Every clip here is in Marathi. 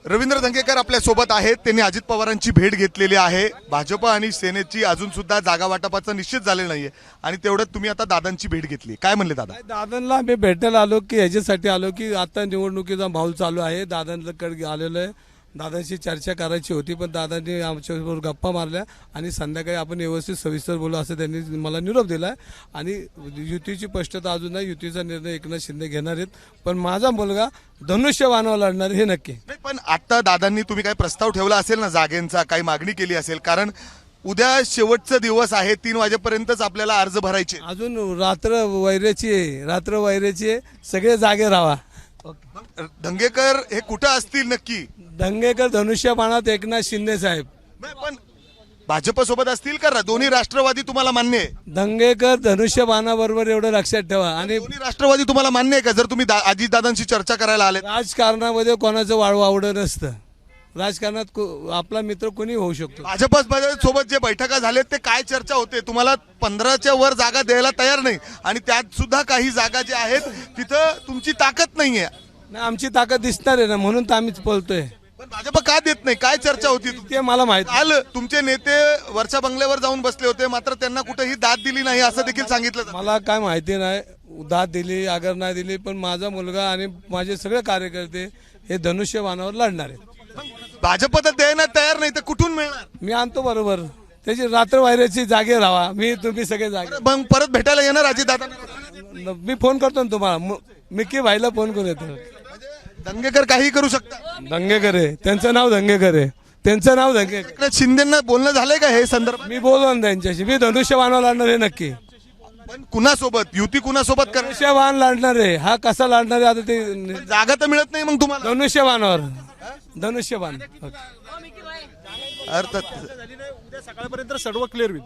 रवींद्र धंगेकर आपल्या सोबत आहेत. त्यांनी अजित पवारांची भेट घेतलेली आहे. भाजप आणि सेनेची अजून सुद्धा जागा वाटपाचं निश्चित झाले नाहीये आणि तेवढ्यात तुम्ही आता दादांची भेट घेतली. काय म्हणले दादा? दादांना आम्ही भेटायला आलो की ह्याच्यासाठी आलो की आता निवडणुकीचा माहोल चालू आहे. दादांकडे आलेलो आहे. दादांशी चर्चा करायची होती पण दादांनी आमच्याबरोबर गप्पा मारल्या आणि संध्याकाळी आपण व्यवस्थित सविस्तर बोलू असं त्यांनी मला निरोप दिला. आणि युतीची स्पष्टता अजून नाही. युतीचा निर्णय एकनाथ शिंदे घेणार आहेत पण माझा मुलगा धनुष्यबाणावर लढणार हे नक्की. पण आता दादांनी तुम्ही काही प्रस्ताव ठेवला असेल ना जागेंचा, काही मागणी केली असेल? कारण उद्या शेवटचा दिवस आहे, 3 वाजेपर्यंतच आपल्याला अर्ज भरायचे. अजून रात्र वैरेची आहे. सगळे जागे राहा. धंगेकर हे कुठं असतील नक्की? दंगेकर धनुष्यबाणात एकनाथ शिंदे साहेब. पण भाजप सोबत असतील का? दोन्ही राष्ट्रवादी तुम्हाला मान्य आहे? दंगेकर धनुष्यबाणाबरोबर एवढं लक्षात ठेवा. आणि दोन्ही राष्ट्रवादी तुम्हाला मान्य आहे का? जर तुम्ही अजितदादांशी चर्चा करायला आले. राजकारणामध्ये कोणाचं वाढवं नसतं. राजकारणात आपला मित्र कोणी होऊ शकतो. भाजप सोबत जे बैठका झाल्या ते काय चर्चा होते? तुम्हाला 15च्या वर जागा द्यायला तयार नाही आणि त्यात सुद्धा काही जागा ज्या आहेत तिथं तुमची ताकद नाहीये. नाही, आमची ताकद दिसणार आहे ना, म्हणून तर आम्हीच बोलतोय. पण भाजप का देत नाही? काय चर्चा होती ते मला माहित. काल तुमचे नेते वरच्या बंगल्यावर जाऊन बसले होते, मात्र त्यांना कुठेही दाद दिली नाही असं देखील सांगितलं जातं. मला काय माहिती नाही दाद दिली अगर नाही दिली, पण माझा मुलगा आणि माझे सगळे कार्यकर्ते हे धनुष्यबाणावर लढणार आहेत. भाजप तर द्यायला तयार नाही तर कुठून मिळणार? मी आणतो बरोबर. त्याची रात्र वैरेची जागे राहा. तुम्ही सगळे जागे. मग परत भेटायला येणार अजितदादांना? मी फोन करतो ना तुम्हाला. मिक्की भाईला फोन करू येतो. दंगेकर काही करू शकता? दंगेकर आहे त्यांचं नाव. दंगेकर आहे त्यांचं नाव. दंगेकर. एकनाथ शिंदेना बोलणं झालंय का हे संदर्भ? मी बोललो ना त्यांच्याशी. मी धनुष्यबाणावर लढणार आहे नक्की. पण कुणासोबत युती कुणासोबत कर? धनुष्यबाण लढणार आहे. हा कसा लढणार आहे आता ते जागा तर मिळत नाही मग तुम्हाला? धनुष्यबाणावर. धनुष्यबाण. अर्थात उद्या सकाळपर्यंत सर्व क्लिअर होईल.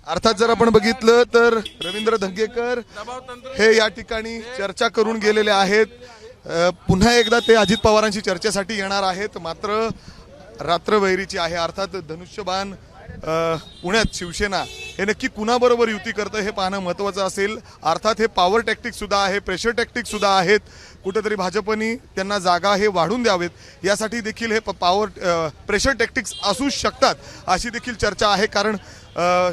अर्थात जर आपण बघितलं तर रवींद्र धंगेकर हे या ठिकाणी चर्चा करून गेलेले आहेत. पुन्हा एकदा ते अजित पवारांशी चर्चेसाठी येणार आहेत. मात्र रात्र वैरीची आहे. अर्थात धनुष्यबाण पुण्यात शिवसेना हे नक्की कुणाबरोबर युती करतं हे पाहणं महत्त्वाचं असेल. अर्थात हे पॉवर टॅक्टिक सुद्धा आहे, प्रेशर टॅक्टिक सुद्धा आहेत. कुठेतरी भाजपनी त्यांना जागा हे वाढून द्यावेत यासाठी देखील हे प्रेशर टॅक्टिक्स असू शकतात अशी देखील चर्चा आहे. कारण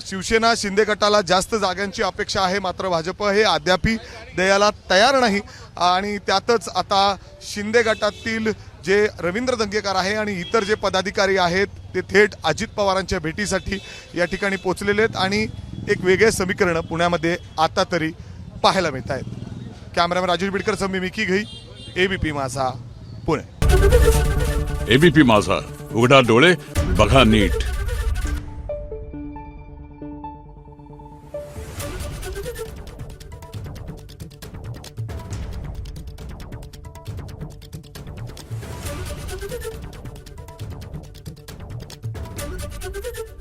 शिवसेना शिंदे गटाला जास्त जागांची अपेक्षा आहे, मात्र भाजप हे अद्याप द्यायला तयार नाही. आणि त्यातच आता शिंदे गटातील जे रवींद्र धंगेकर आहे आणि इतर जे पदाधिकारी आहेत ते थेट अजित पवारांच्या भेटीसाठी या ठिकाणी पोहोचलेले आहेत आणि एक वेगळे समीकरण पुण्यामध्ये आता तरी पाहायला मिळत आहेत. कॅमेरामॅन राजेश बिडकर मी मिकी घई, एबीपी माझा, पुणे. एबीपी माझा, उघडा डोळे बघा नीट. Thank you.